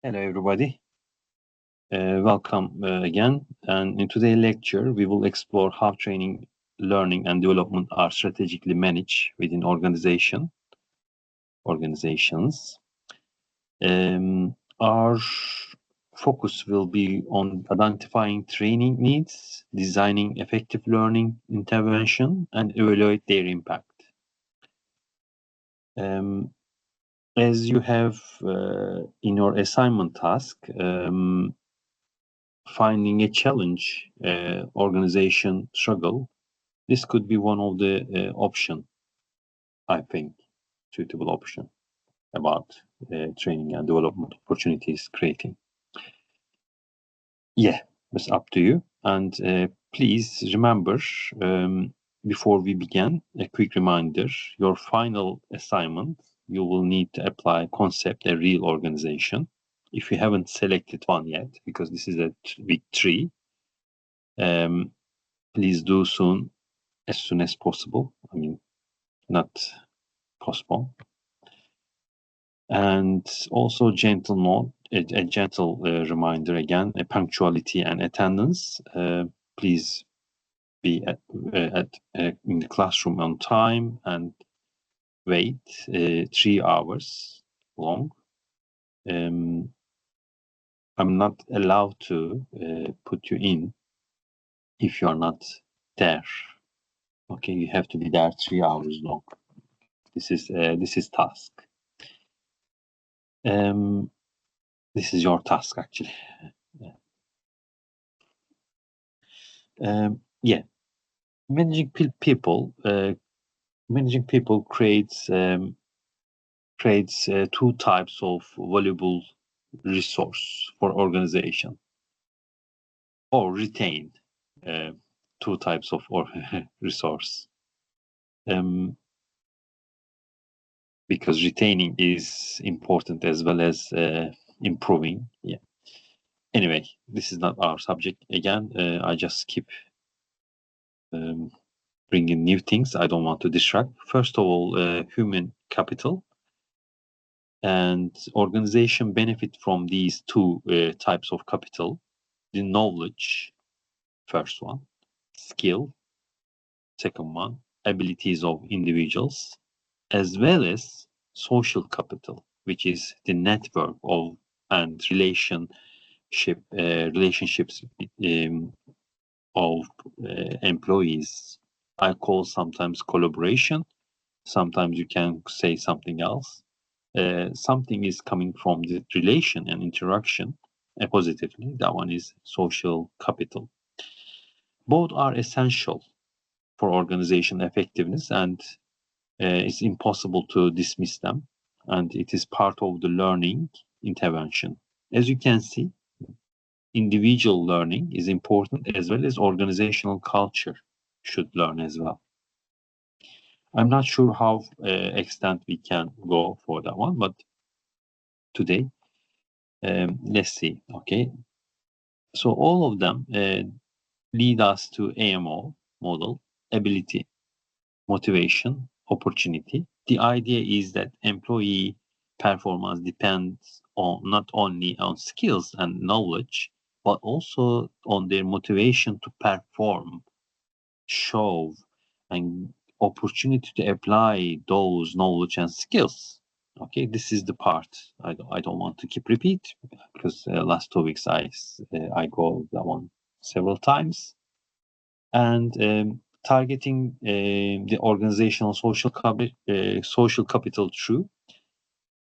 Hello, everybody. Welcome again. And in today's lecture, we will explore how training, learning, and development are strategically managed within organizations. Our focus will be on identifying training needs, designing effective learning intervention, and evaluate their impact. As you have in your assignment task, finding a challenge organization struggle, this could be one of the option, I think, suitable option about training and development opportunities creating. Yeah, it's up to you. And please remember, before we begin, a quick reminder, your final assignment, you will need to apply concept a real organization. If you haven't selected one yet, because this is at week 3, please do soon as possible. I mean, not postpone. And also gentle note, a gentle reminder again, a punctuality and attendance. Please be in the classroom on time and wait 3 hours long. I'm not allowed to put you in if you are not there. Okay, you have to be there 3 hours long. This is task. This is your task actually. Yeah, managing people creates two types of valuable resource for organization, or retain two types of resource, because retaining is important as well as improving. Yeah. Anyway, this is not our subject again. I just keep bringing new things. I don't want to distract. First of all, human capital. And organization benefit from these two types of capital: the knowledge, first one; skill, second one; abilities of individuals, as well as social capital, which is the network of and relationships of employees. I call sometimes collaboration. Sometimes you can say something else. Something is coming from the relation and interaction positively. That one is social capital. Both are essential for organization effectiveness, and it's impossible to dismiss them. And it is part of the learning intervention. As you can see, individual learning is important as well as organizational culture should learn as well. I'm not sure how extent we can go for that one, but today, let's see. Okay, so all of them lead us to AMO model: ability, motivation, opportunity. The idea is that employee performance depends on not only on skills and knowledge, but also on their motivation to perform, show, and opportunity to apply those knowledge and skills. Okay, this is the part I don't want to keep repeat, because last 2 weeks I go that one several times. And targeting the organizational social capital through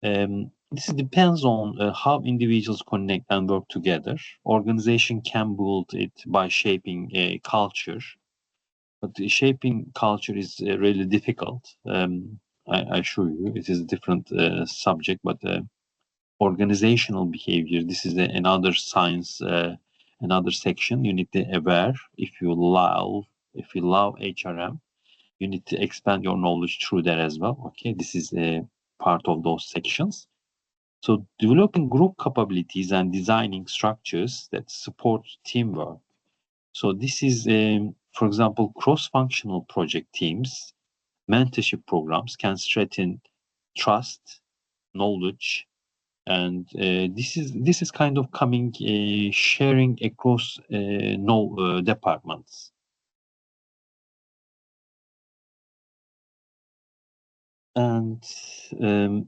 this depends on how individuals connect and work together. Organization can build it by shaping a culture, but shaping culture is really difficult. I assure you, it is a different subject, but organizational behavior, this is another science, another section you need to aware. If you love HRM, you need to expand your knowledge through that as well. Okay, this is a part of those sections. So developing group capabilities and designing structures that support teamwork. So this is, for example, cross-functional project teams, mentorship programs can strengthen trust, knowledge, And this is kind of coming sharing across no departments. And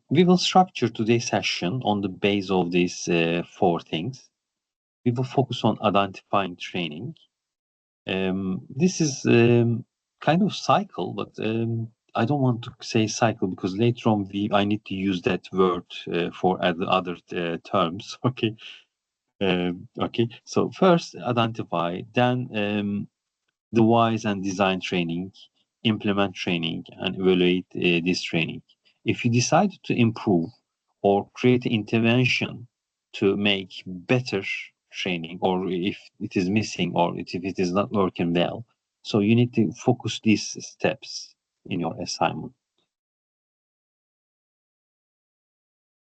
we will structure today's session on the base of these four things. We will focus on identifying training. This is kind of cycle, but I don't want to say cycle because later on I need to use that word for other terms. Okay. Okay. So first identify, then devise and design training, implement training, and evaluate this training. If you decide to improve or create an intervention to make better training, or if it is missing or if it is not working well, so you need to focus these steps in your assignment.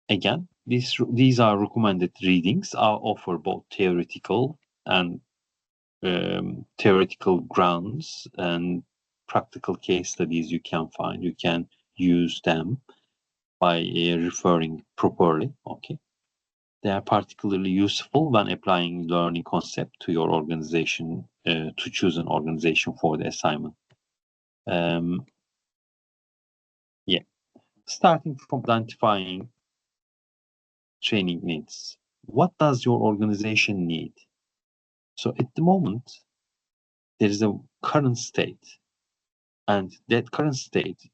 Again, these are recommended readings. I offer both theoretical and theoretical grounds and practical case studies you can find. You can use them by referring properly. Okay. They are particularly useful when applying learning concept to your organization, to choose an organization for the assignment. Yeah. Starting from identifying training needs. What does your organization need? So at the moment, there is a current state, and that current state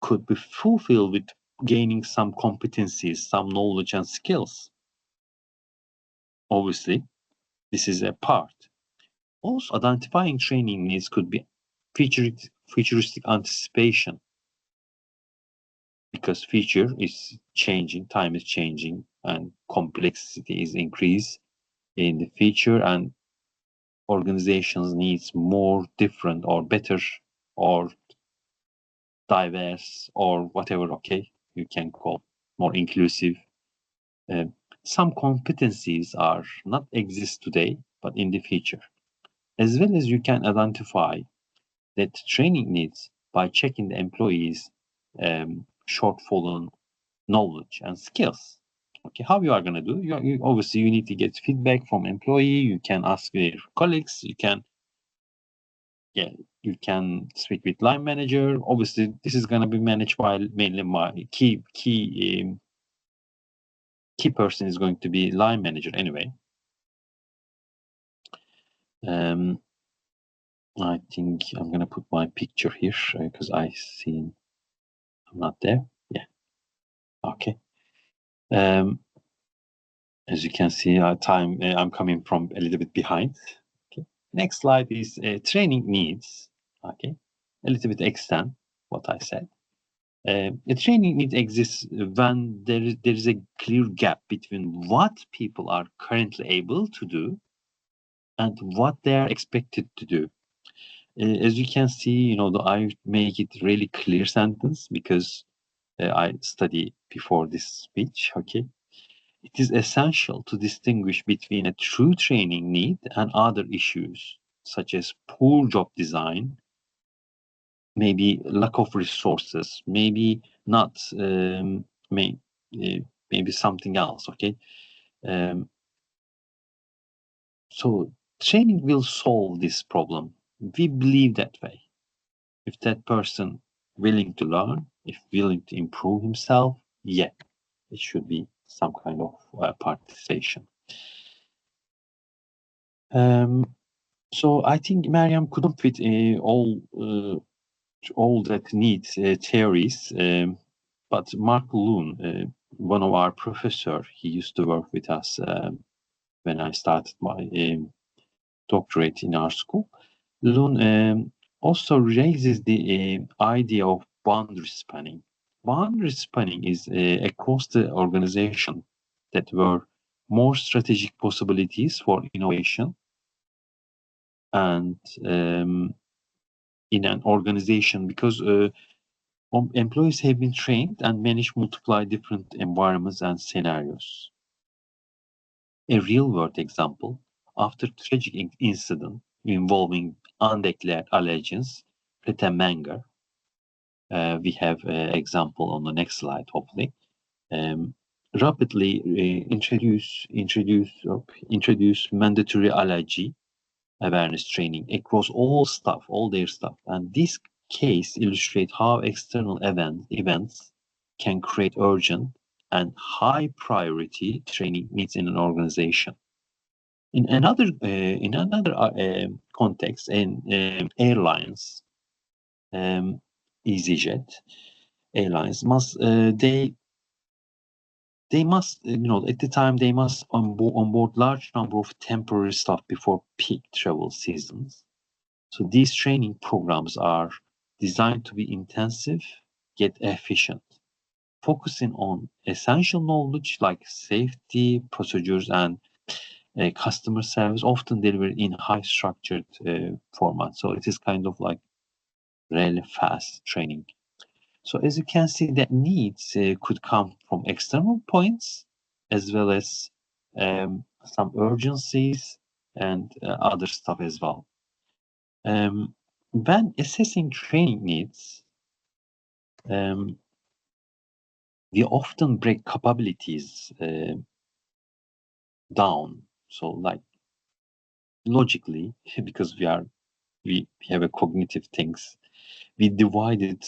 could be fulfilled with gaining some competencies, some knowledge and skills. Obviously, this is a part. Also, identifying training needs could be futuristic anticipation, because future is changing, time is changing, and complexity is increased in the future, and organizations needs more different or better or diverse or whatever, okay, you can call more inclusive. Some competencies are not exist today, but in the future. As well as you can identify that training needs by checking the employees' shortfallen knowledge and skills. Okay, how you are going to do? Obviously you need to get feedback from employee. You can ask your colleagues. You can speak with line manager. Obviously, this is going to be managed by mainly my key person is going to be line manager anyway. I think I'm going to put my picture here because I see I'm not there. Yeah. Okay. As you can see, I'm coming from a little bit behind. Okay. Next slide is training needs. Okay. A little bit extend what I said. A training need exists when there is a clear gap between what people are currently able to do and what they are expected to do. As you can see, I make it really clear sentence because I study before this speech. Okay. It is essential to distinguish between a true training need and other issues, such as poor job design, maybe lack of resources, maybe not, maybe something else. Okay. So training will solve this problem. We believe that way. If that person willing to learn, if willing to improve himself, yeah, it should be some kind of participation. So I think Mariam couldn't fit all that needs theories, but Mark Loon, one of our professor, he used to work with us when I started my doctorate in our school. Loon also raises the idea of boundary spanning. Boundary spanning is across the organization that were more strategic possibilities for innovation, and in an organization, because employees have been trained and managed multiply different environments and scenarios. A real-world example, after tragic incident involving undeclared allegiance, Preta Menger, we have an example on the next slide, hopefully. rapidly introduce mandatory allergy awareness training across all their staff. And this case illustrates how external events can create urgent and high priority training needs in an organization. In another context, in airlines, um, EasyJet airlines must, at the time they must onboard large number of temporary staff before peak travel seasons. So these training programs are designed to be intensive yet efficient, focusing on essential knowledge like safety procedures and customer service, often delivered in high structured format. So it is kind of like really fast training. So as you can see, that needs could come from external points as well as some urgencies and other stuff as well. When assessing training needs, um, we often break capabilities down. So, like logically, because we have a cognitive things, we divided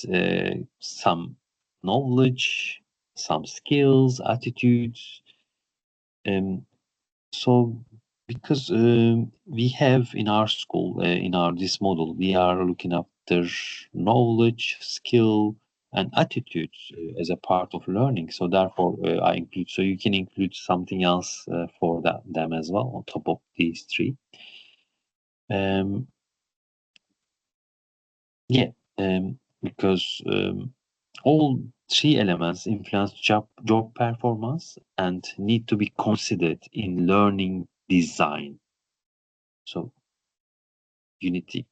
some knowledge, some skills, attitudes. Um, so because we have in our school, in our this model, we are looking after knowledge, skill, and attitudes as a part of learning. So therefore, I include. So you can include something else for them as well on top of these three. Um, yeah, because all three elements influence job performance and need to be considered in learning design. So you need to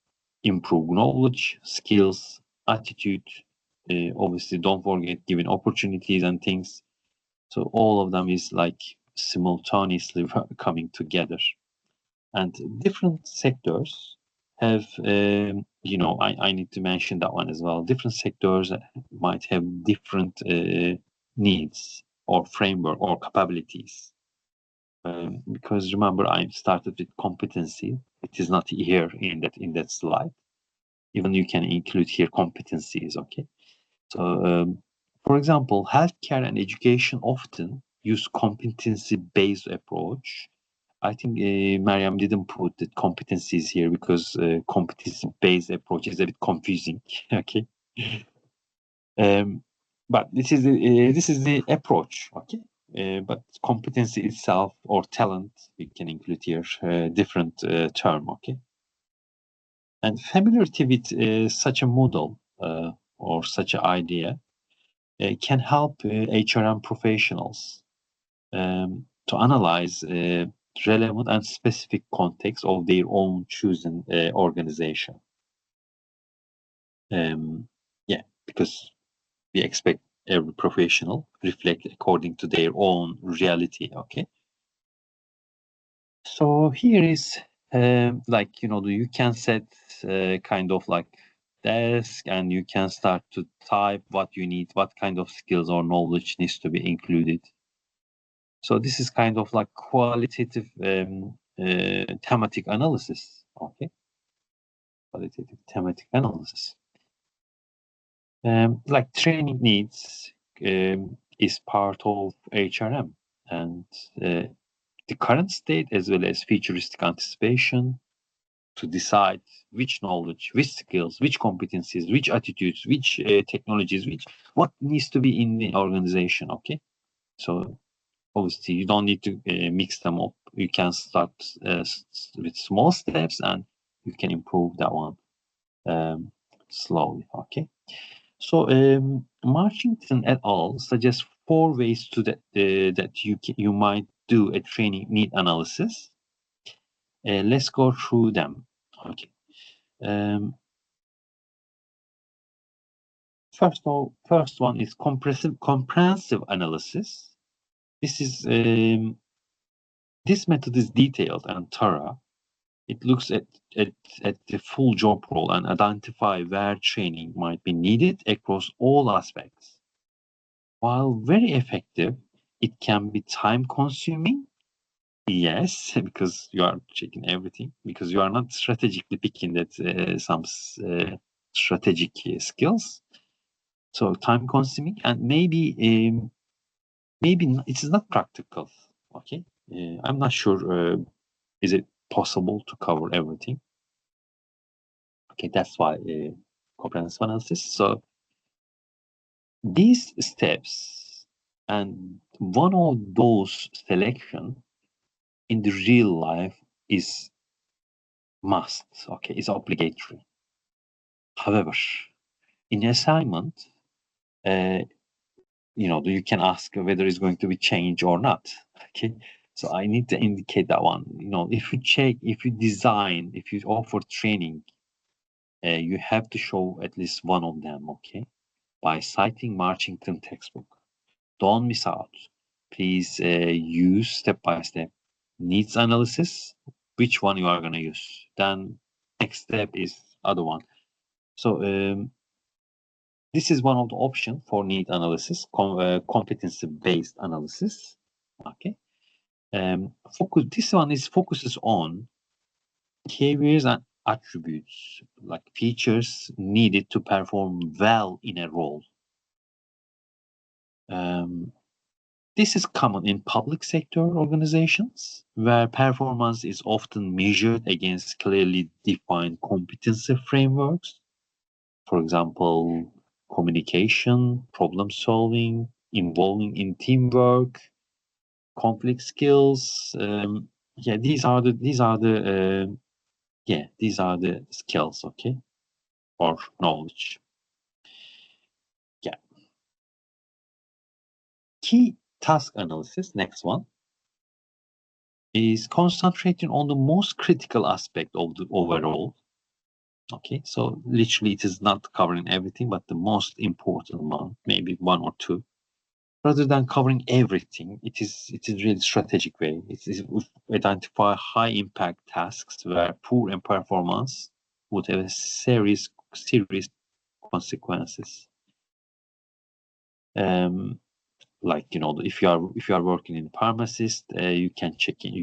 improve knowledge, skills, attitude. Obviously, don't forget giving opportunities and things. So all of them is like simultaneously coming together. And different sectors have, I need to mention that one as well. Different sectors might have different needs or framework or capabilities. Because remember, I started with competency. It is not here in that slide. Even you can include here competencies, okay? So, for example, healthcare and education often use competency-based approach. I think Mariam didn't put the competencies here because competency-based approach is a bit confusing, okay? But this is the approach, okay? But competency itself or talent, we can include here different term, okay? And familiarity with such a model or such an idea can help HRM professionals to analyze relevant and specific context of their own chosen organization. Yeah, because we expect every professional reflect according to their own reality. Okay. So here is you can set kind of like desk and you can start to type what you need, what kind of skills or knowledge needs to be included. So this is kind of like qualitative thematic analysis. Okay, qualitative thematic analysis. Like training needs is part of HRM and the current state as well as futuristic anticipation to decide which knowledge, which skills, which competencies, which attitudes, which technologies, what needs to be in the organization. Okay, so obviously you don't need to mix them up. You can start with small steps and you can improve that one slowly. Okay. So Marchington et al. Suggests 4 ways to that you might do a training need analysis. Let's go through them. Okay. First one is comprehensive analysis. This method is detailed and thorough. It looks at the full job role and identify where training might be needed across all aspects. While very effective, It can be time consuming. Yes, because you are checking everything, because you are not strategically picking that some strategic skills. So time consuming, and maybe it is not practical. Okay, I'm not sure. Is it possible to cover everything? Okay, that's why comprehensive analysis. So these steps, and one of those selection in the real life is must. Okay, is obligatory. However, in assignment, uh, you can ask whether it's going to be changed or not. Okay, so I need to indicate that one. If you check, if you design, if you offer training, you have to show at least one of them. Okay, by citing Marchington textbook. Don't miss out. Please use step by step needs analysis. Which one you are going to use? Then next step is other one. So this is one of the options for need analysis, competency-based analysis. Okay. This one focuses on behaviors and attributes, like features needed to perform well in a role. This is common in public sector organizations, where performance is often measured against clearly defined competency frameworks. For example, communication, problem solving, involving in teamwork, conflict skills. These are the skills, okay, or knowledge. Yeah. Key task analysis, next one, is concentrating on the most critical aspect of the overall. Okay, so literally it is not covering everything, but the most important one, maybe one or two. Rather than covering everything, it is really strategic way. It is identify high impact tasks where poor in performance would have serious consequences. Like if you are working in pharmacist, you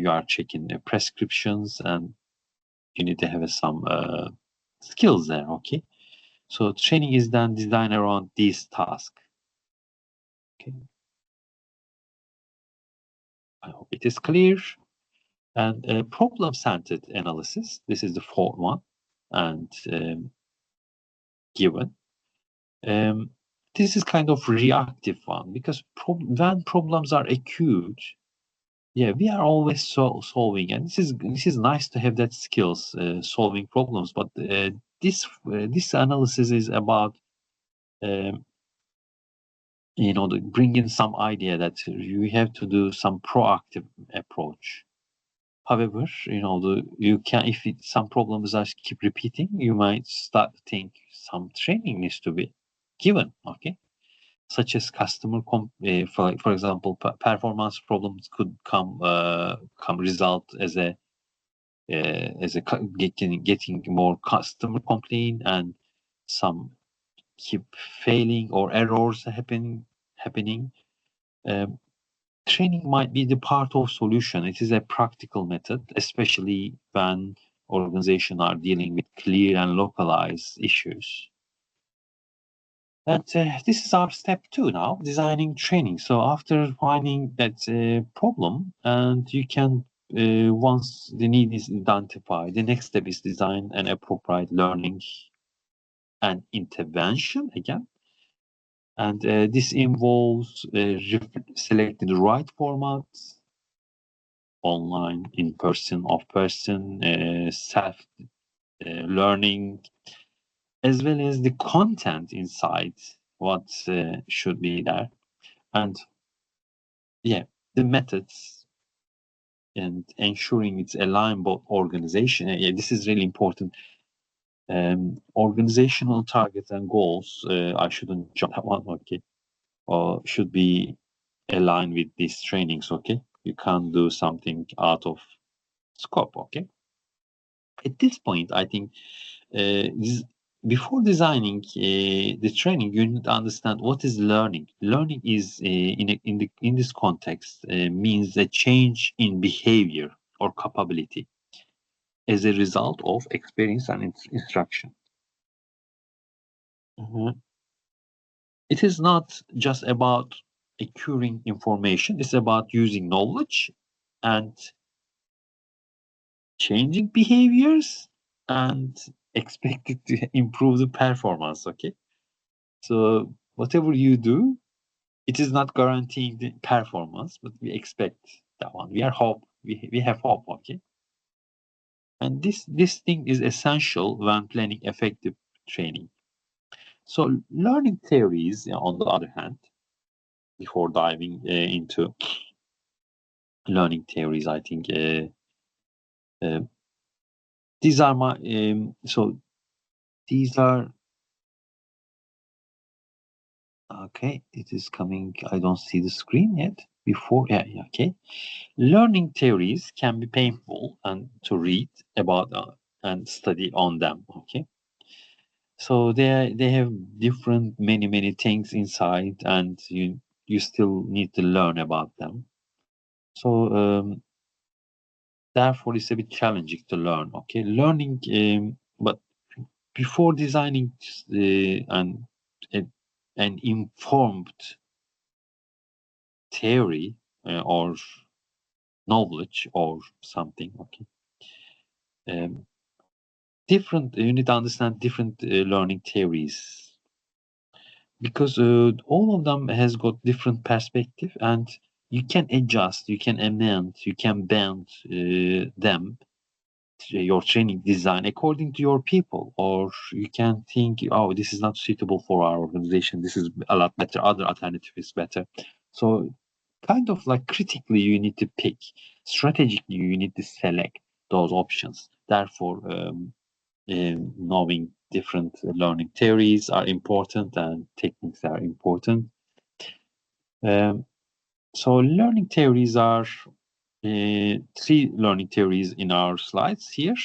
are checking the prescriptions, and you need to have some skills there. Okay, so training is then designed around these tasks. Okay, I hope it is clear. And problem-centered analysis, this is the fourth one, and given. This is kind of reactive one, because when problems are acute, we are always solving, and this is nice to have that skills, solving problems. But this analysis is about bringing some idea that you have to do some proactive approach. However, if some problems are keep repeating, you might start to think some training needs to be given. Okay, such as customer for example, performance problems could come result as a getting more customer complaint, and some keep failing or errors happening. Um, Training might be the part of solution. It is a practical method, especially when organizations are dealing with clear and localized issues. And this is our step 2 now, designing training. So after finding that problem, and you can, once the need is identified, the next step is design an appropriate learning and intervention again. And this involves selecting the right formats, online, in person, off person, self learning, as well as the content inside what should be there, and the methods, and ensuring it's aligned both organization. This is really important. Organizational targets and goals. I shouldn't jump that one. Okay, or should be aligned with these trainings. Okay, you can't do something out of scope. Okay, at this point, I think before designing the training, you need to understand what is learning. Learning is in this context means a change in behavior or capability as a result of experience and instruction. Mhm. It is not just about acquiring information, it's about using knowledge and changing behaviors and expected to improve the performance. Okay, so whatever you do, it is not guaranteeing the performance, but we expect that one. We have hope. Okay, and this thing is essential when planning effective training. So learning theories, on the other hand, before diving into learning theories, I think uh, these are my so these are okay. It is coming. I don't see the screen yet. Before, yeah, okay. Learning theories can be painful and to read about and study on them. Okay, so they have different many things inside, and you still need to learn about them. So therefore, it's a bit challenging to learn. Okay, learning, but before designing an an informed theory or knowledge or something. Okay, um, different. You need to understand different learning theories because all of them has got different perspective, and you can adjust, you can amend, you can bend them, your training design according to your people, or you can think, oh, this is not suitable for our organization, this is a lot better, other alternative is better. So kind of like critically you need to pick, strategically you need to select those options. Therefore knowing different learning theories are important and techniques are important. um, so learning theories are three learning theories in our slides here.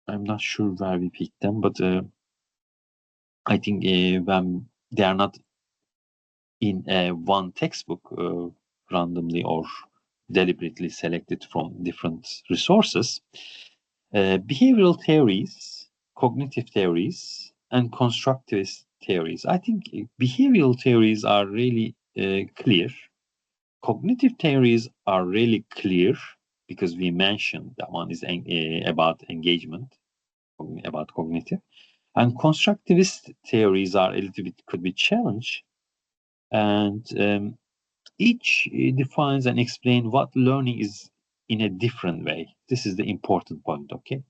I'm not sure where we picked them, but I think when they are not in one textbook randomly or deliberately selected from different resources, behavioral theories, cognitive theories, and constructivist theories. I think behavioral theories are really clear. Cognitive theories are really clear because we mentioned that one is about engagement, about cognitive. And constructivist theories are a little bit could be challenged, and each defines and explain what learning is in a different way. This is the important point. Okay.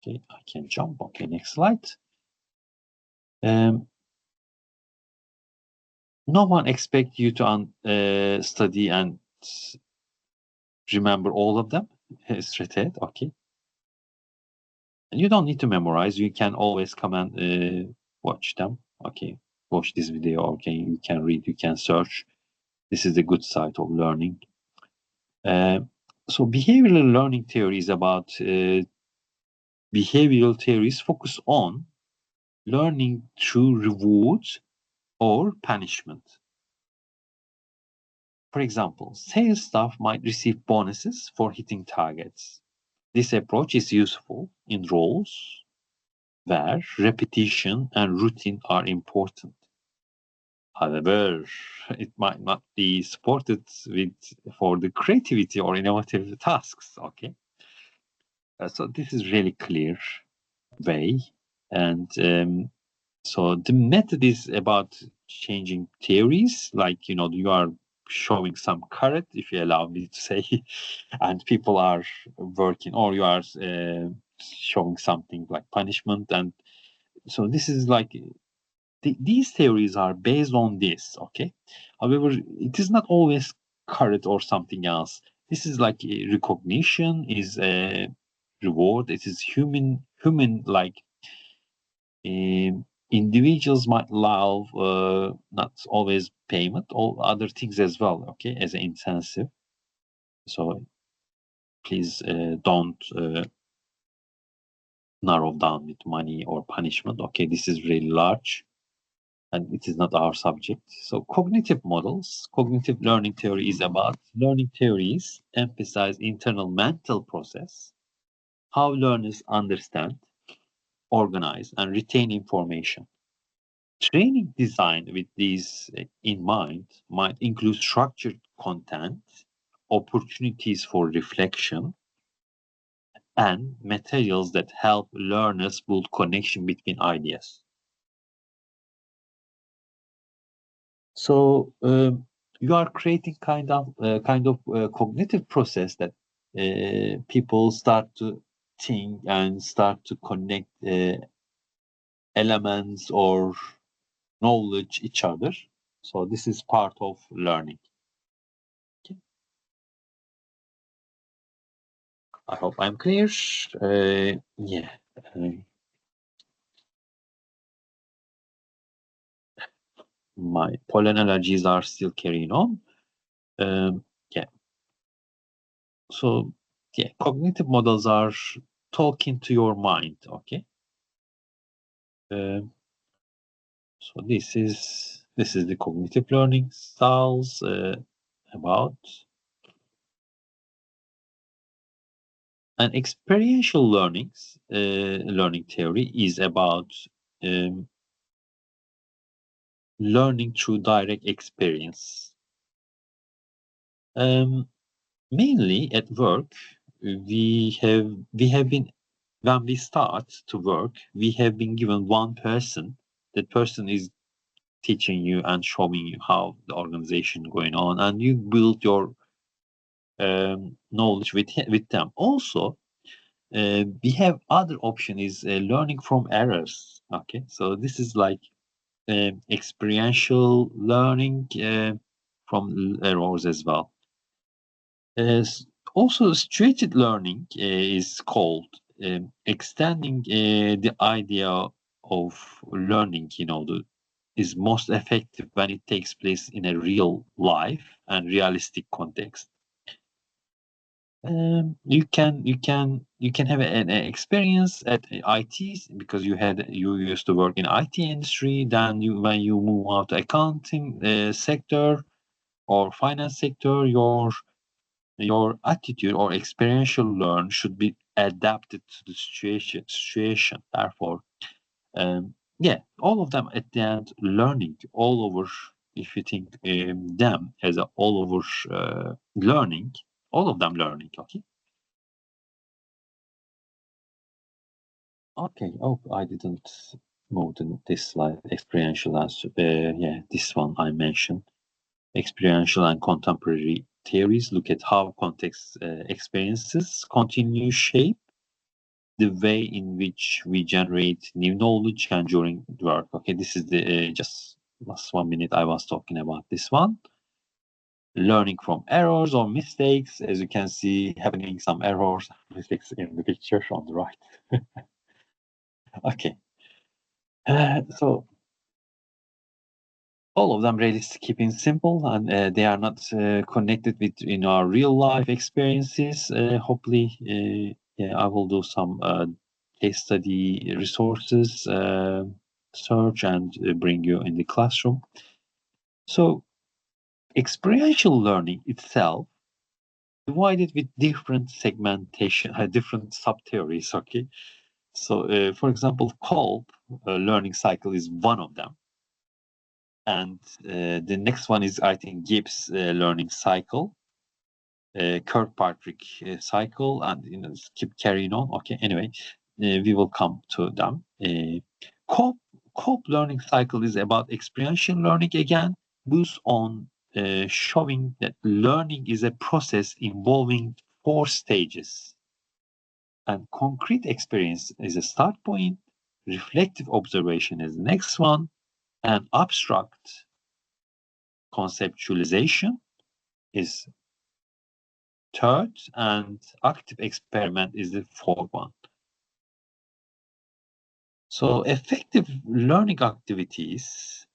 Okay, I can jump. Okay, next slide. No one expects you to study and remember all of them straight ahead. Okay, and you don't need to memorize. You can always come and watch them. Okay, watch this video. Okay, you can read. You can search. This is the good side of learning. Uh, so behavioral learning theory is about behavioral theories focus on learning through rewards or punishment. For example, sales staff might receive bonuses for hitting targets. This approach is useful in roles where repetition and routine are important. However, it might not be supported for the creativity or innovative tasks. Okay, so this is really clear way, and so the method is about changing theories. Like you are showing some carrot, if you allow me to say, and people are working, or you are showing something like punishment, and so this is like these theories are based on this. Okay, however, it is not always carrot or something else. This is like recognition is a reward. It is human like individuals might love not always payment, all other things as well. Okay, as an incentive. So please don't narrow down with money or punishment. Okay, this is really large and it is not our subject. So cognitive models, cognitive learning theory is about learning theories emphasize internal mental process, how learners understand, organize, and retain information. Training designed with these in mind might include structured content, opportunities for reflection, and materials that help learners build connection between ideas. So you are creating kind of cognitive process that people start to think and start to connect elements or knowledge each other. So this is part of learning. Okay. I hope I'm clear. Yeah. uh, my pollen allergies are still carrying on. Yeah. So yeah, cognitive models are talking to your mind. Okay. Um, so this is the cognitive learning styles about and experiential learnings. Learning theory is about um, learning through direct experience. Um, Mainly at work, we have been when we start to work, we have been given one person. That person is teaching you and showing you how the organization going on, and you build your knowledge with them. Also, we have other option is learning from errors. Okay, so this is like experiential learning from errors as well. Also, structured learning is called extending the idea of learning. Is most effective when it takes place in a real life and realistic context. You can have an experience at IT because you used to work in IT industry. Then when you move out to accounting sector or finance sector, your attitude or experiential learn should be adapted to the situation. Therefore, yeah, all of them at the end learning all over. If you think them as a all over learning, all of them learning. Okay. Okay. Oh, I didn't move to this slide. Experiential answer. Yeah, this one I mentioned. Experiential and contemporary theories look at how context experiences continue shape the way in which we generate new knowledge and during work. Okay, this is the just last 1 minute I was talking about this one. Learning from errors or mistakes, as you can see, happening some errors, mistakes in the picture on the right. Okay, so all of them really keeping simple and they are not connected with in our real life experiences. Hopefully, yeah, I will do some case study resources search and bring you in the classroom. So experiential learning itself divided with different segmentation, different sub-theories. Okay, so for example, Kolb learning cycle is one of them. And the next one is, I think, Gibbs learning cycle, Kirkpatrick cycle, and keep carrying on. Okay, anyway, we will come to them. Cope, Cope learning cycle is about experiential learning again, boost on showing that learning is a process involving 4 stages. And concrete experience is a start point, reflective observation is the next one, and abstract conceptualization is third, and active experiment is the fourth one. So effective learning activities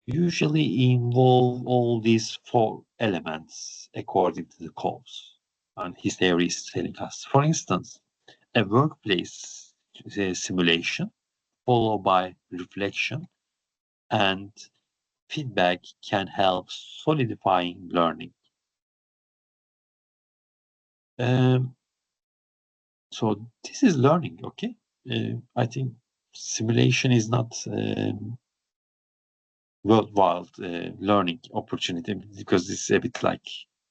usually involve all these 4 elements according to the course. And his theory is telling us, for instance, a workplace simulation, followed by reflection, and feedback can help solidifying learning. So this is learning, okay? I think simulation is not worldwide learning opportunity because it's a bit like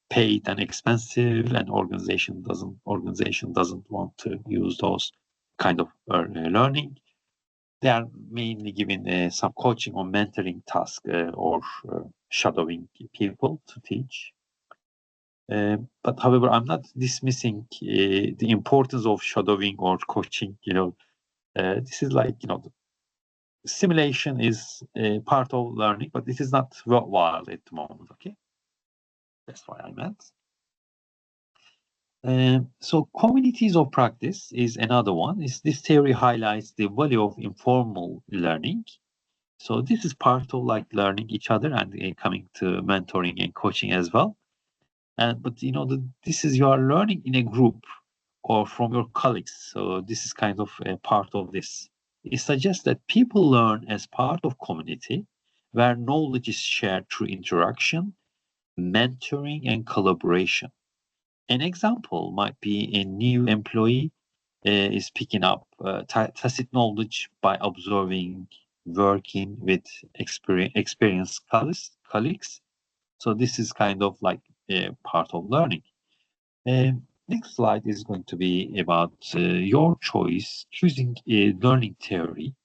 paid and expensive, and organization doesn't want to use those kind of learning. They are mainly given some coaching or mentoring task or shadowing people to teach. But however, I'm not dismissing the importance of shadowing or coaching. This is like, simulation is part of learning, but it is not worthwhile at the moment. Okay, that's what I meant. So communities of practice is another one. This theory highlights the value of informal learning. So this is part of like learning each other and coming to mentoring and coaching as well. But this is you are learning in a group or from your colleagues. So this is kind of a part of this. It suggests that people learn as part of community where knowledge is shared through interaction, mentoring, and collaboration. An example might be a new employee is picking up tacit knowledge by observing, working with experienced colleagues. So this is kind of like a part of learning. Next slide is going to be about your choice, choosing a learning theory.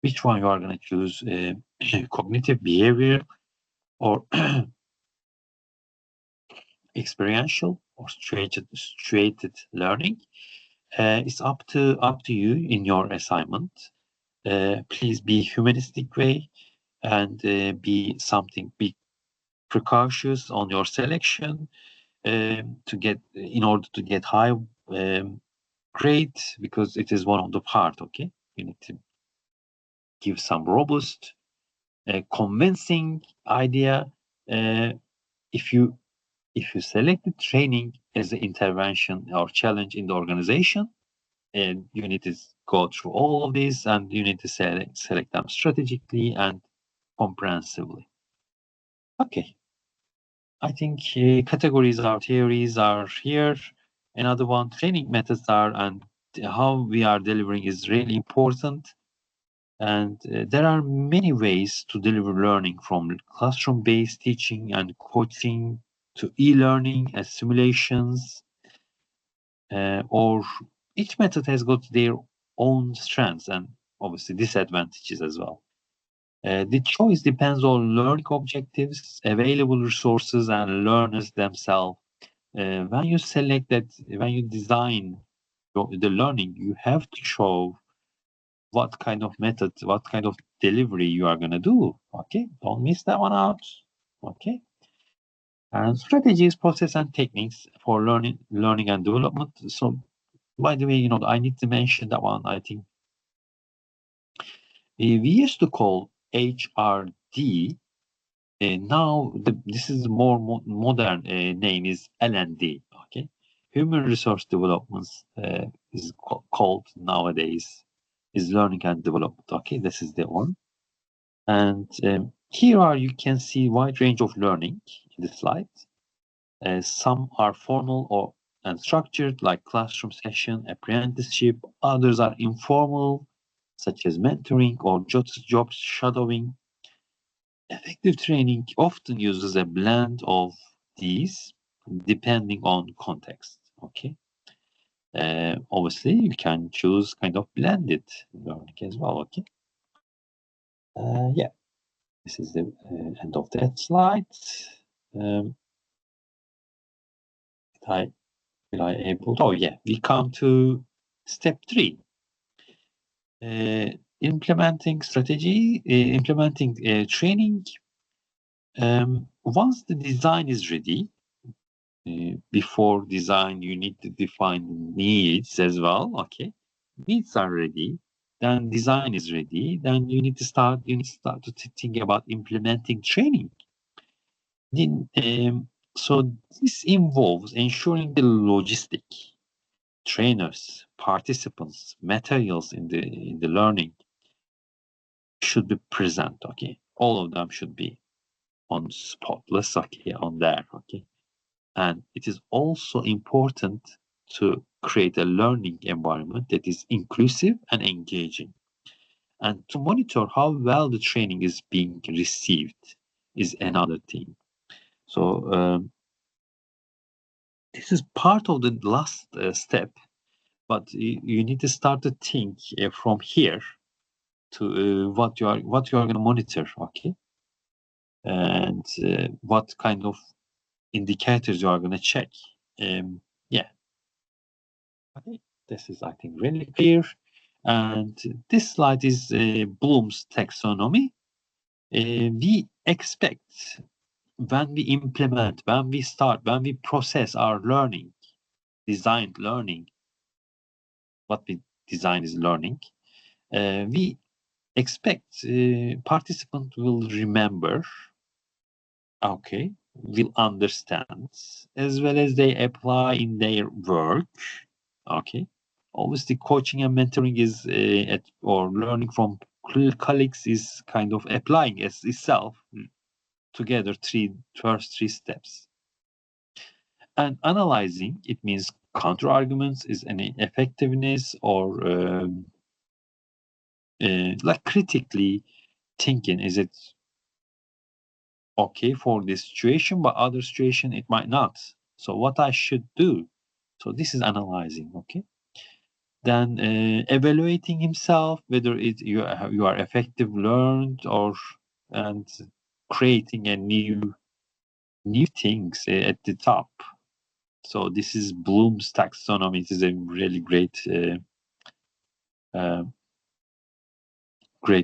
Which one you are going to choose, cognitive behavior or experiential or straighted learning. It's up to you in your assignment. Please be humanistic way and be precautious on your selection in order to get high grade, because it is one of the part. Okay, you need to give some robust, convincing idea. If you select the training as an intervention or challenge in the organization, and you need to go through all of this, and you need to select them strategically and comprehensively. Okay, I think categories or theories are here. Another one, training methods are, and how we are delivering is really important. And there are many ways to deliver learning, from classroom-based teaching and coaching to e-learning and simulations, or each method has got their own strengths and obviously disadvantages as well. The choice depends on learning objectives, available resources, and learners themselves. When you design the learning, you have to show what kind of method, what kind of delivery you are going to do. Okay, don't miss that one out. Okay. And strategies, process, and techniques for learning and development. So, by the way, I need to mention that one. I think we used to call HRD. Now this is more modern name is L&D. Okay, human resource developments is called nowadays is learning and development. Okay, this is the one. And here you can see wide range of learning in the slide. Some are formal and structured, like classroom session, apprenticeship. Others are informal, such as mentoring or job shadowing. Effective training often uses a blend of these, depending on context. Okay. Obviously, you can choose kind of blended learning as well. Okay. Yeah. This is the end of that slide. Will I able? Oh yeah, we come to step 3. Implementing strategy, implementing training. Once the design is ready, before design, you need to define needs as well. Okay, needs are ready, then design is ready. Then you need to start to think about implementing training. Then, so this involves ensuring the logistic, trainers, participants, materials in the learning should be present. Okay, all of them should be on spotless. Okay, on there. Okay, and it is also important to create a learning environment that is inclusive and engaging. And to monitor how well the training is being received is another thing. So this is part of the last step, but you need to start to think from here to what you are going to monitor, okay, and what kind of indicators you are going to check. Yeah, okay. This is, I think, really clear. And this slide is Bloom's taxonomy. We expect when we implement, when we start, when we process our learning, designed learning, what we design is learning, we expect participant will remember, okay, will understand, as well as they apply in their work, okay. Obviously, coaching and mentoring is or learning from colleagues is kind of applying as itself together first three steps. And analyzing, it means counter arguments, is any effectiveness or like critically thinking, is it okay for this situation, but other situation it might not. So what I should do? So this is analyzing, okay. Then evaluating himself, whether you are effective learned or, and creating a new things at the top. So this is Bloom's taxonomy. It is a really great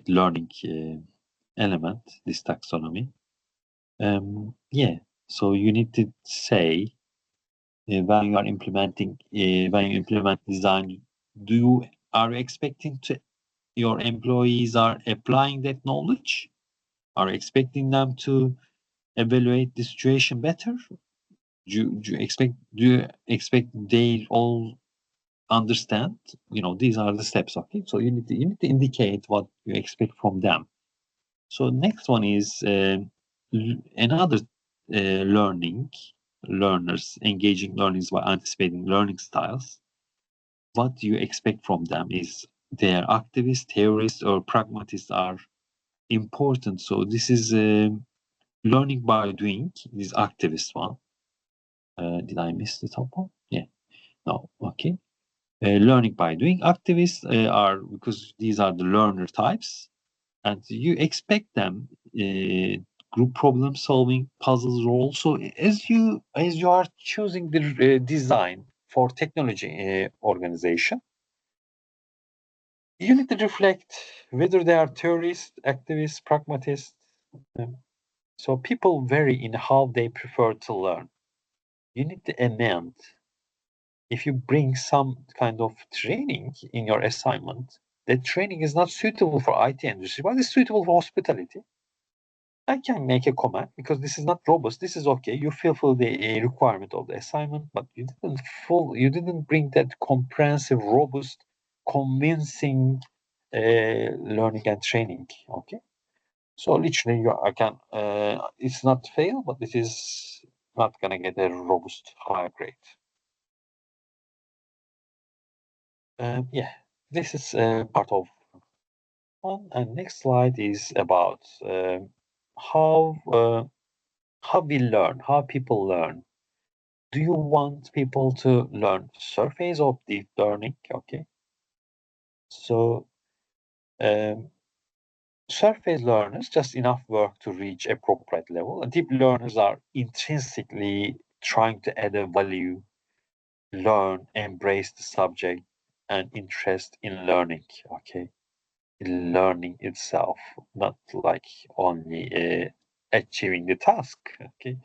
learning element, this taxonomy. Yeah, so you need to say when you are implementing, when you implement design, are you expecting to your employees are applying that knowledge? Are you expecting them to evaluate the situation better? Do you expect they all understand? These are the steps. Okay, so you need to indicate what you expect from them. So next one is another learners engaging learners by anticipating learning styles. What you expect from them is they are activists, theorists, or pragmatists are important. So this is learning by doing. This activist one. Did I miss the top one? Yeah. No. Okay. Learning by doing. Activists are, because these are the learner types, and you expect them group problem solving, puzzles role. So as you are choosing the design for technology organization, you need to reflect whether they are theorists, activists, pragmatists. Um, so people vary in how they prefer to learn. You need to amend. If you bring some kind of training in your assignment, that training is not suitable for IT industry, but it's suitable for hospitality, I can make a comment because this is not robust. This is okay. You fulfill the requirement of the assignment, but you didn't bring that comprehensive, robust, convincing learning and training. Okay. So literally, I can. It's not fail, but it is not gonna get a robust high grade. Yeah, this is part of one. And next slide is about how we learn, how people learn. Do you want people to learn surface or deep learning? Okay. So surface learners, just enough work to reach appropriate level. And deep learners are intrinsically trying to add a value, learn, embrace the subject, and interest in learning. Okay. In learning itself, not like only achieving the task. Okay.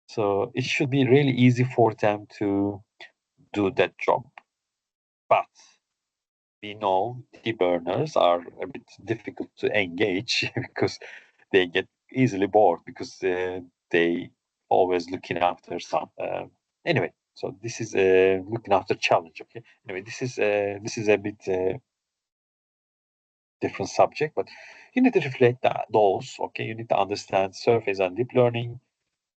So it should be really easy for them to do that job. But we know deep learners are a bit difficult to engage because they get easily bored because they always looking after some. Anyway, So this is looking after challenge. Okay. Anyway, this is a bit different subject, but you need to reflect those. Okay, you need to understand surface and deep learning,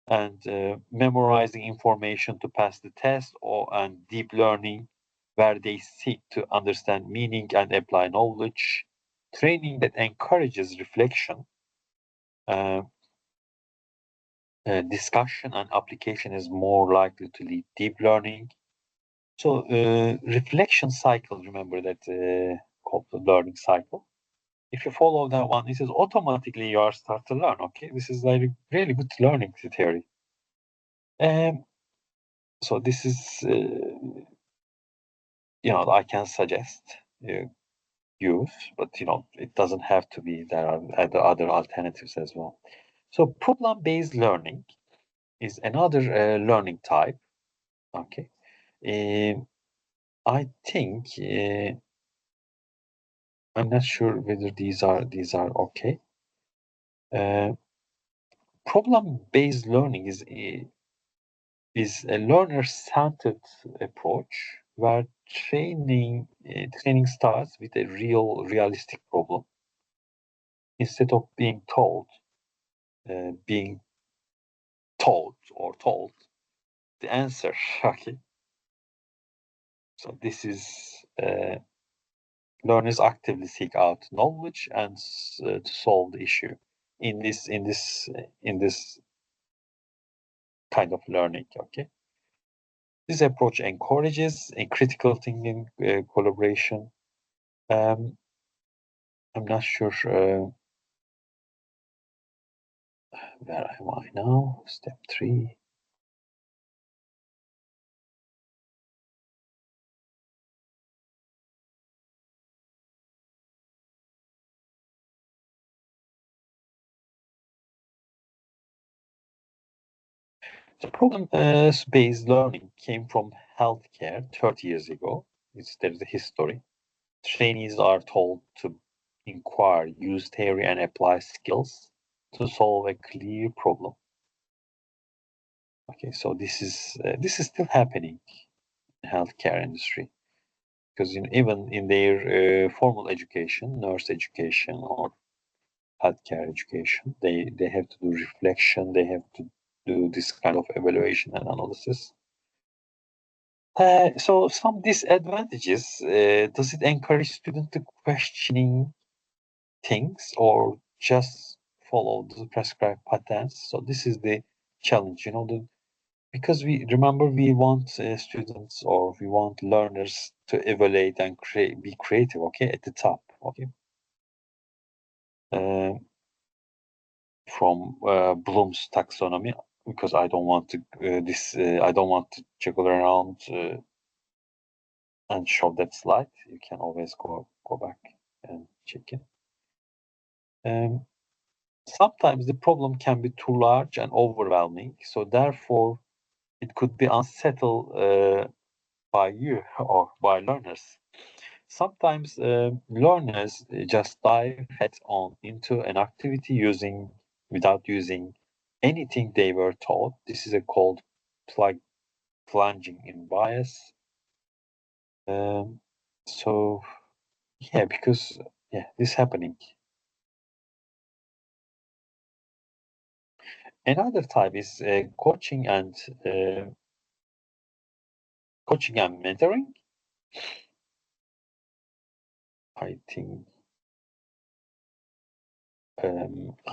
and memorizing information to pass the test, or and deep learning, where they seek to understand meaning and apply knowledge. Training that encourages reflection, uh, discussion, and application is more likely to lead deep learning. So reflection cycle, remember that called the learning cycle. If you follow that one, it says automatically you are start to learn. Okay, this is like really good learning theory. Um, so this is I can suggest use, but it doesn't have to be. There are other alternatives as well. So problem-based learning is another learning type. Okay, I think I'm not sure whether these are okay. Uh, problem-based learning is a learner-centered approach where training starts with a realistic problem instead of being told the answer. Okay, so this is learners actively seek out knowledge and to solve the issue in this kind of learning. Okay, this approach encourages a critical thinking, collaboration. um, I'm not sure where am I now. Step 3. The problem-based learning came from healthcare 30 years ago. There is a history. Trainees are told to inquire, use theory, and apply skills to solve a clear problem. Okay, so this is still happening in healthcare industry, because even in their formal education, nurse education or healthcare education, they have to do reflection. They have to do this kind of evaluation and analysis. So some disadvantages. Does it encourage students to questioning things or just follow the prescribed patterns? So this is the challenge, because we want students, or we want learners to evaluate and be creative. Okay, at the top. Okay, uh, from Bloom's taxonomy, because I don't want to I don't want to jiggle around and show that slide. You can always go back and check it. Um, Sometimes the problem can be too large and overwhelming, so therefore it could be unsettled by you or by learners. Sometimes learners just dive head on into an activity without using anything they were taught. This is called plunging in bias. Um, so yeah, because this happening. Another type is uh, coaching and mentoring. I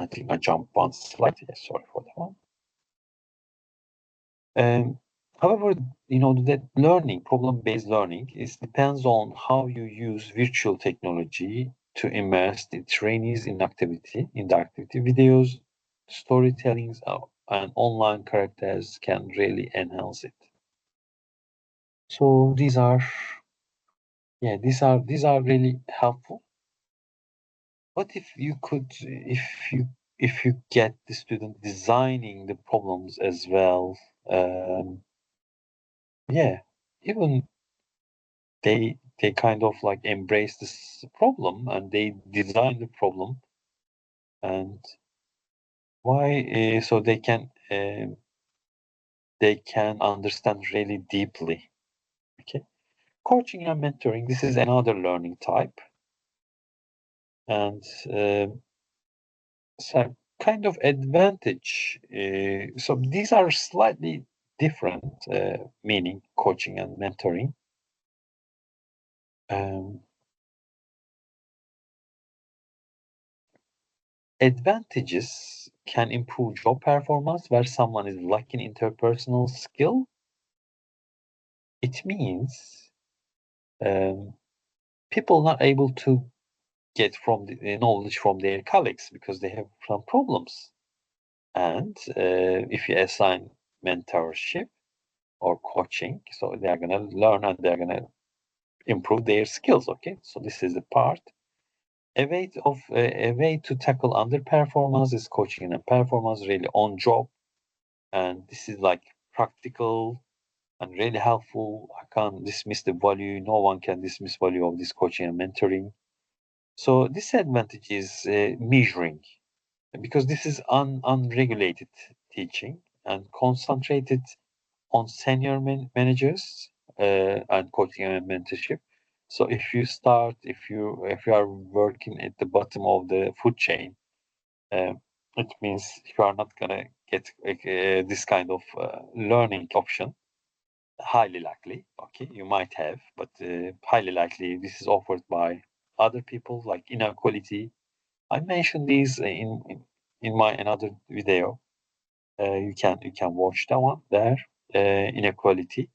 think I jumped one slide. Yeah, sorry for that one. However, that problem-based learning, depends on how you use virtual technology to immerse the trainees in the activity. Videos, storytellings, and online characters can really enhance it. So these are really helpful. What if you get the student designing the problems as well? Um, yeah, even they kind of like embrace this problem and they design the problem, and why so they can they can understand really deeply. Okay. Coaching and mentoring, this is another learning type. And so kind of advantage. So these are slightly different meaning, coaching and mentoring. Um, Advantages can improve job performance where someone is lacking interpersonal skill. It means people not able to get from the knowledge from their colleagues because they have some problems. And if you assign mentorship or coaching, so they are going to learn and they're going to improve their skills. Okay, so this is the part. A way to tackle underperformance is coaching and performance really on job, and this is like practical and really helpful. I can't dismiss the value. No one can dismiss value of this coaching and mentoring. So disadvantage is measuring because this is unregulated teaching and concentrated on senior managers and coaching and mentorship. So if you are working at the bottom of the food chain, uh, it means you are not gonna get this kind of learning option. Highly likely, okay, you might have, but highly likely this is offered by other people, like inequality. I mentioned these in my another video. You can watch that one there. Inequality.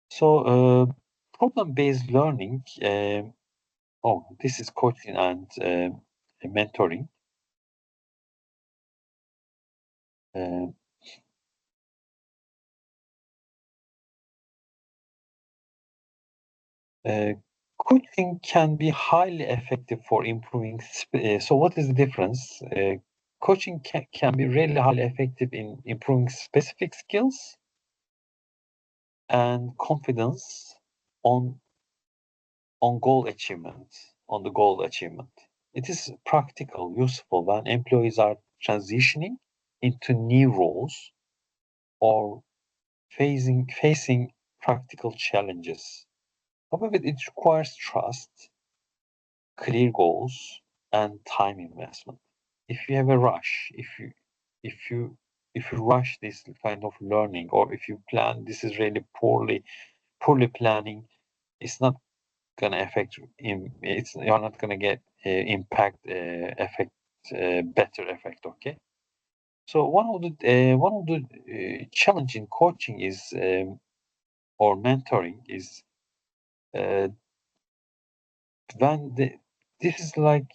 So problem-based learning. Oh, this is coaching and mentoring. Uh, uh, Coaching can be highly effective for improving. So what is the difference? Coaching can be really highly effective in improving specific skills and confidence on on the goal achievement. It is practical, useful when employees are transitioning into new roles or facing practical challenges. However, it requires trust, clear goals, and time investment. If you have a rush, if you if you rush this kind of learning, or if you plan, this is really poorly planning, it's not gonna affect you're not gonna get impact effect better effect. Okay, so one of the challenge in coaching is or mentoring is uh, when this is like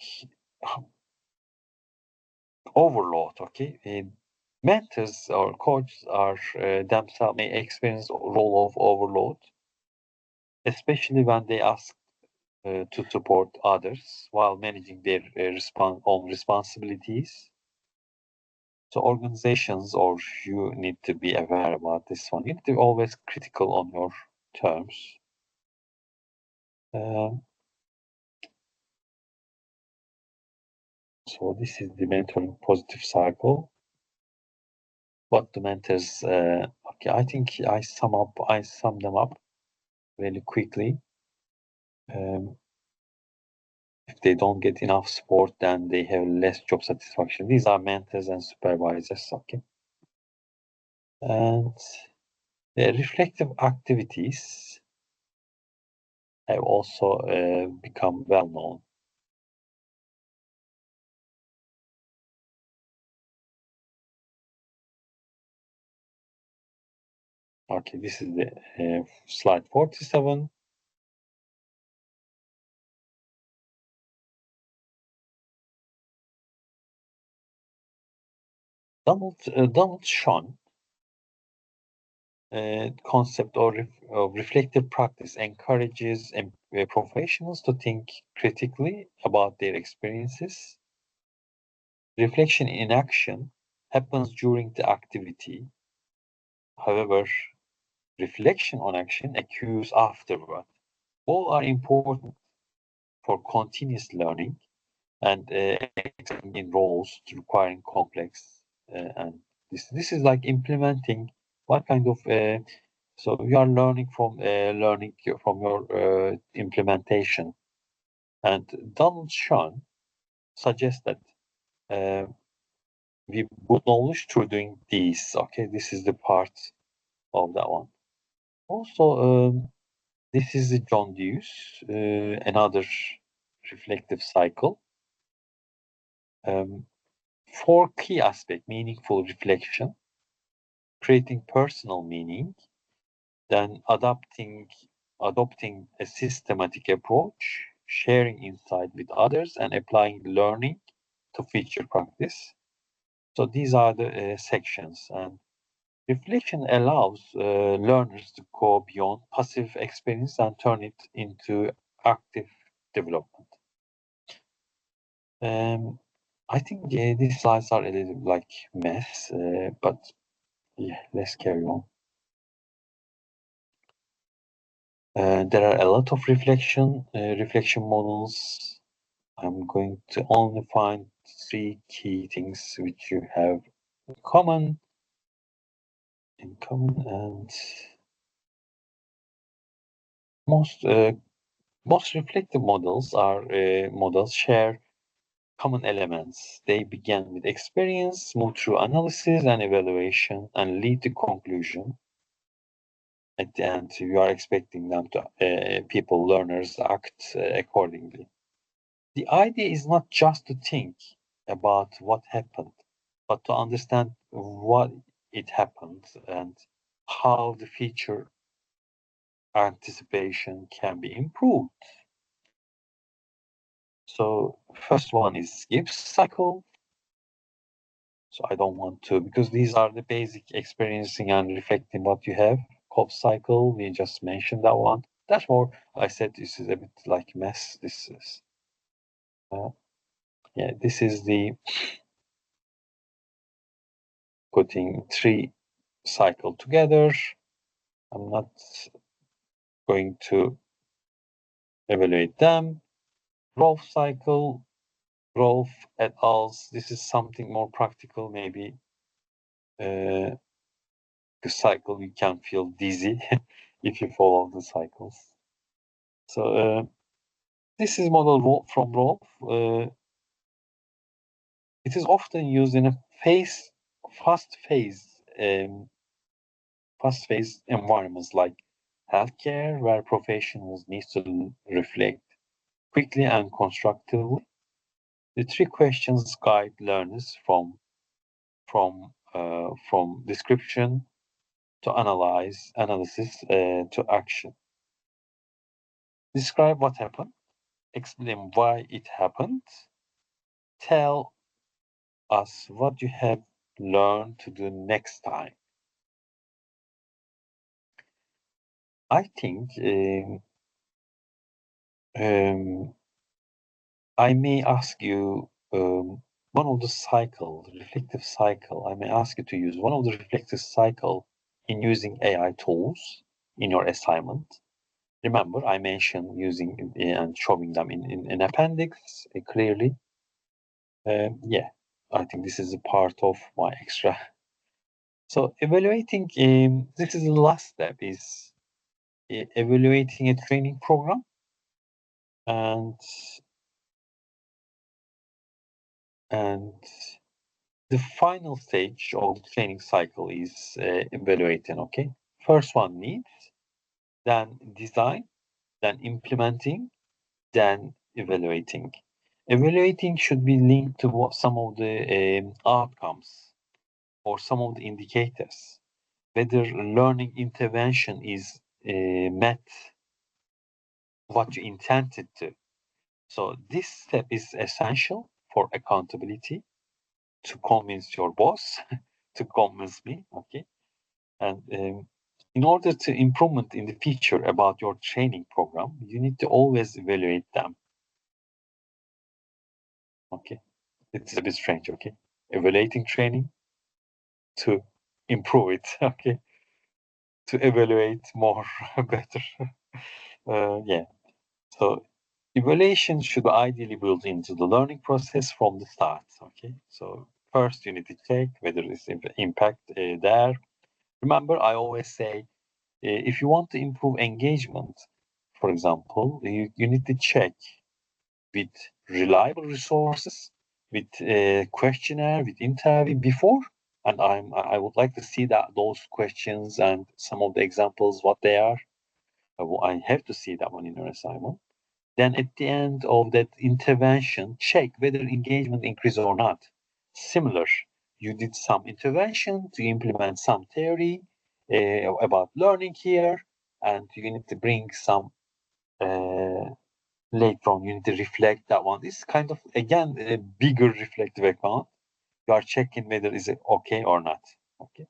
overload. Okay, mentors or coaches are themselves may experience role of overload, especially when they ask to support others while managing their own responsibilities. So organizations, or you need to be aware about this one. You need to be always critical on your terms. Um, so this is the mentoring positive cycle. What the mentors? Okay, I think I sum them up really quickly. Um, if they don't get enough support, then they have less job satisfaction. These are mentors and supervisors. Okay, and reflective activities have also become well known. Okay, this is the slide 47. Donald Sean concept of reflective practice encourages professionals to think critically about their experiences. Reflection in action happens during the activity. However, reflection on action occurs afterward. All are important for continuous learning and in roles requiring complex and this is like implementing What kind of so you are learning from your implementation. And Donald Sean suggests that uh, we build knowledge through doing these. Okay, this is the part of that one. Also, this is the John Dewey's, another reflective cycle. Four key aspects: meaningful reflection, creating personal meaning, then adopting a systematic approach, sharing insight with others, and applying learning to future practice. So these are the sections, and reflection allows learners to go beyond passive experience and turn it into active development. I think these slides are a little like mess, but yeah, let's carry on. There are a lot of reflection models. I'm going to only find three key things which you have in common, and most most reflective models share common elements. They begin with experience, move through analysis and evaluation, and lead to conclusion. At the end, you are expecting them to people, learners, act accordingly. The idea is not just to think about what happened, but to understand what it happened and how the future anticipation can be improved. So first one is Gibbs cycle. So I don't want to, because these are the basic experiencing and reflecting what you have. Cobb cycle, we just mentioned that one. That's more, I said this is a bit like mess. This is, yeah, this is the putting three cycle together. I'm not going to evaluate them. Growth cycle, growth et al. This is something more practical, maybe. The cycle, you can feel dizzy if you follow the cycles. So this is model from Rolf. It is often used in a fast phase environments like healthcare, where professionals need to reflect quickly and constructively. The three questions guide learners from description to analysis to action. Describe what happened, explain why it happened, tell us what you have learned to do next time. I think I may ask you one of the reflective cycle. I may ask you to use one of the reflective cycle in using AI tools in your assignment. Remember, I mentioned using and showing them in an appendix clearly. Yeah, I think this is a part of my extra. So evaluating, this is the last step, is evaluating a training program, and and the final stage of the training cycle is evaluating. Okay, first one needs, then design, then implementing, then evaluating. Evaluating should be linked to what some of the outcomes or some of the indicators, whether learning intervention is met what you intended to. So this step is essential for accountability, to convince your boss, to convince me, okay? And in order to improvement in the future about your training program, you need to always evaluate them. Okay, it's a bit strange. Okay, evaluating training to improve it. Okay, to evaluate more better. Yeah. So evaluation should be ideally built into the learning process from the start. Okay, so first you need to check whether it's impact there. Remember, I always say, if you want to improve engagement, for example, you need to check with reliable resources, with a questionnaire, with interview before. And I would like to see that those questions and some of the examples, what they are. I have to see that one in your assignment. Then at the end of that intervention, check whether engagement increased or not. Similar, you did some intervention to implement some theory about learning here, and you need to bring some later on. You need to reflect that one. This is kind of, again, a bigger reflective account. You are checking whether is it okay or not. Okay.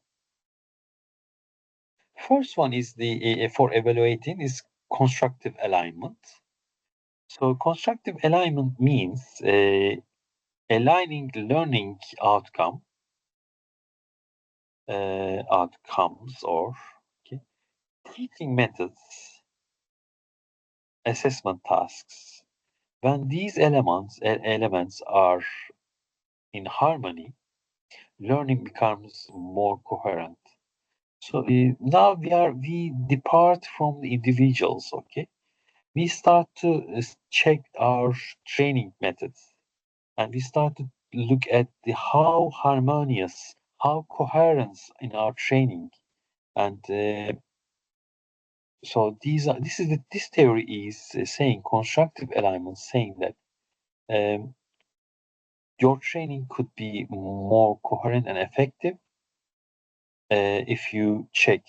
First one is the for evaluating is constructive alignment. So constructive alignment means aligning learning outcomes or okay, teaching methods, assessment tasks. When these elements are in harmony, learning becomes more coherent. So now we depart from the individuals. Okay, we start to check our training methods, and we start to look at the how harmonious, how coherence in our training, and so this theory is saying constructive alignment, saying that um, your training could be more coherent and effective if you check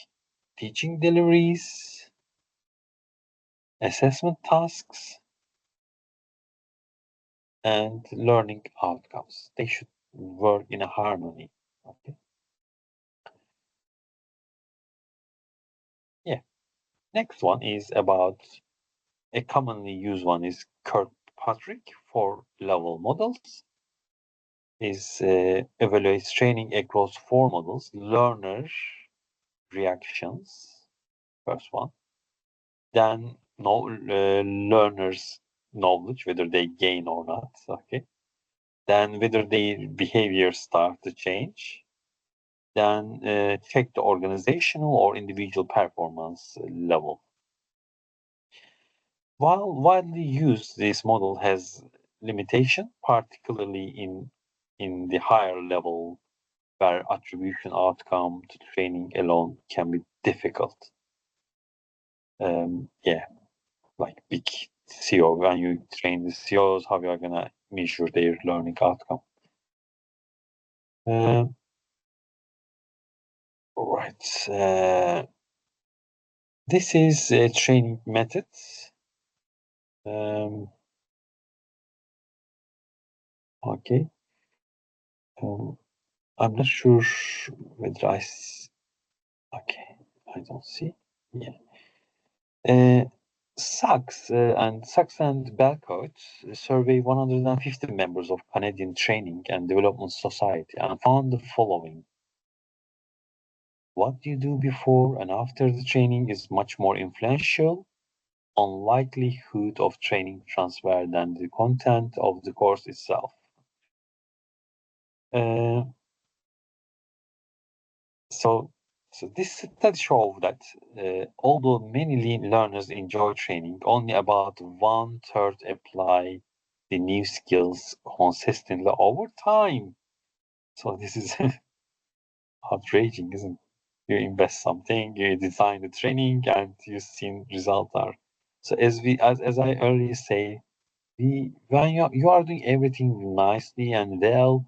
teaching deliveries, assessment tasks, and learning outcomes. They should work in a harmony. Okay. Yeah. Next one is about a commonly used one is Kirkpatrick for level models. Is evaluates training across four models: learner reactions, first one, then no learners knowledge, whether they gain or not, okay, then whether their behavior start to change, then check the organizational or individual performance level. While widely used, this model has limitation, particularly in the higher level where attribution outcome to training alone can be difficult. Yeah, like big CEO, when you train the CEOs, how you are gonna measure their learning outcome. Right. This is training methods. Okay. I'm not sure whether okay, I don't see. Yeah. Uh, Sachs and Belcourt surveyed 150 members of Canadian Training and Development Society and found the following. What you do before and after the training is much more influential on likelihood of training transfer than the content of the course itself. Uh, so, this study shows that although many learners enjoy training, only about 1/3 apply the new skills consistently over time. So this is outraging, isn't it? You invest something, you design the training, and you see results are. So as I earlier say, when you are doing everything nicely and well,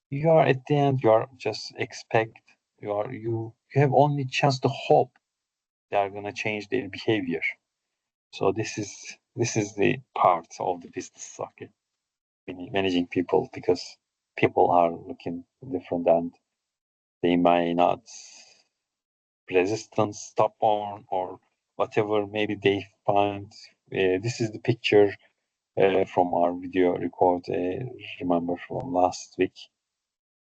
you are at the end you are just expect you have only chance to hope they are gonna change their behavior. So this is the part of the business, okay, managing people, because people are looking different and they may not resistant, stubborn, or whatever. Maybe they find this is the picture from our video record. Remember from last week.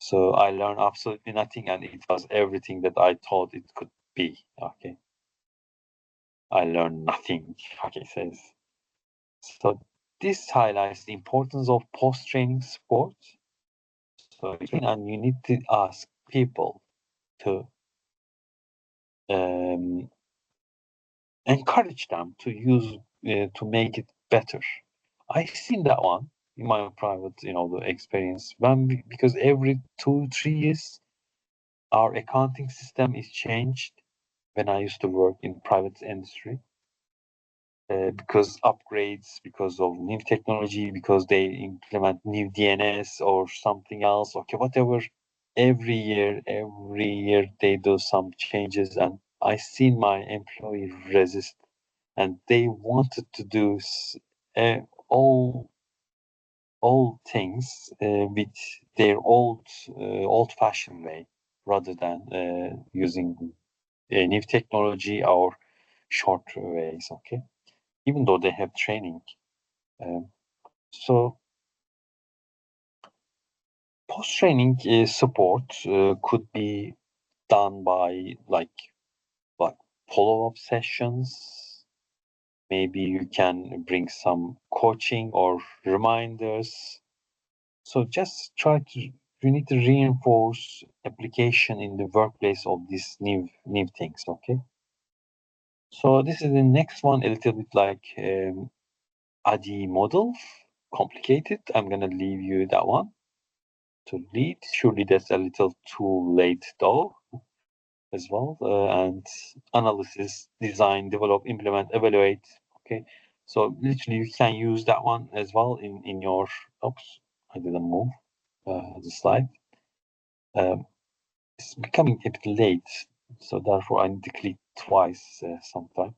So I learned absolutely nothing, and it was everything that I thought it could be. Okay, I learned nothing. Okay, says so. This highlights the importance of post-training support. So and you need to ask people to um, encourage them to use to make it better. I've seen that one in my private, the experience because every 2-3 years our accounting system is changed when I used to work in private industry. Because upgrades, because of new technology, because they implement new DNS or something else, okay, whatever. Every year they do some changes, and I seen my employee resist, and they wanted to do uh, all all things with their old-fashioned way rather than using new technology or short ways. Okay, even though they have training. Um, so post-training support could be done by like follow-up sessions. Maybe you can bring some coaching or reminders. So just you need to reinforce application in the workplace of these new things. Okay. So this is the next one, a little bit like ADI model, complicated. I'm gonna leave you that one to read. Surely that's a little too late though, as well. And analysis, design, develop, implement, evaluate. Okay, so literally you can use that one as well in your. Oops, I didn't move the slide. It's becoming a bit late, so therefore I need to click twice sometime.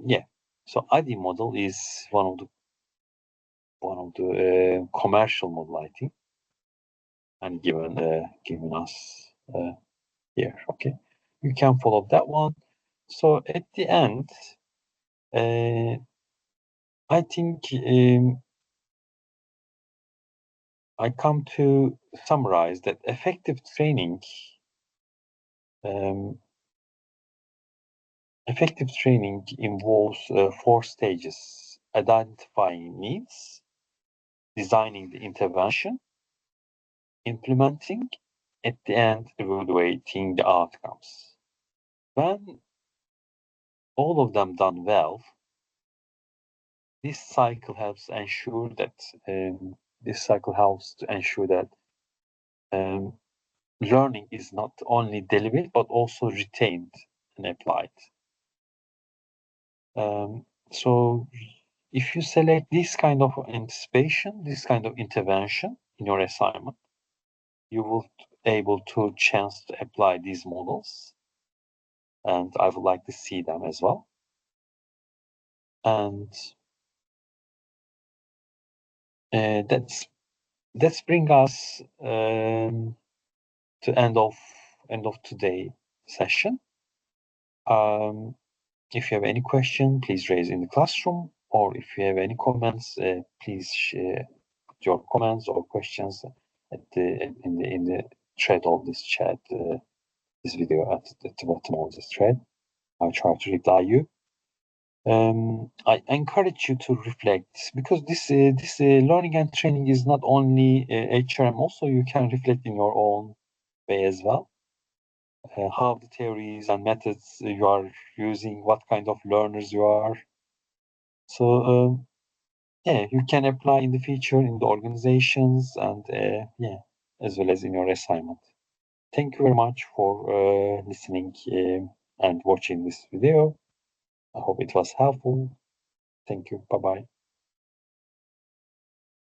Yeah, so ID model is one of the commercial model, I think, and given us here. Okay, you can follow that one. So at the end, I think I come to summarize that um, effective training involves 4 stages: identifying needs, designing the intervention, implementing, at the end, evaluating the outcomes. When all of them done well, this cycle helps ensure that um, learning is not only delivered but also retained and applied. So if you select this kind of anticipation, this kind of intervention in your assignment, you will able to chance to apply these models, and I would like to see them as well. And that's bring us to end of today session. If you have any question, please raise in the classroom, or if you have any comments, please share your comments or questions in the thread of this chat, this video at the bottom of this thread. I'll try to reply you. I encourage you to reflect, because this learning and training is not only HRM. Also, you can reflect in your own way as well. How the theories and methods you are using, what kind of learners you are. So yeah, you can apply in the future in the organizations, and yeah, as well as in your assignment. Thank you very much for listening and watching this video. I hope it was helpful. Thank you. Bye bye.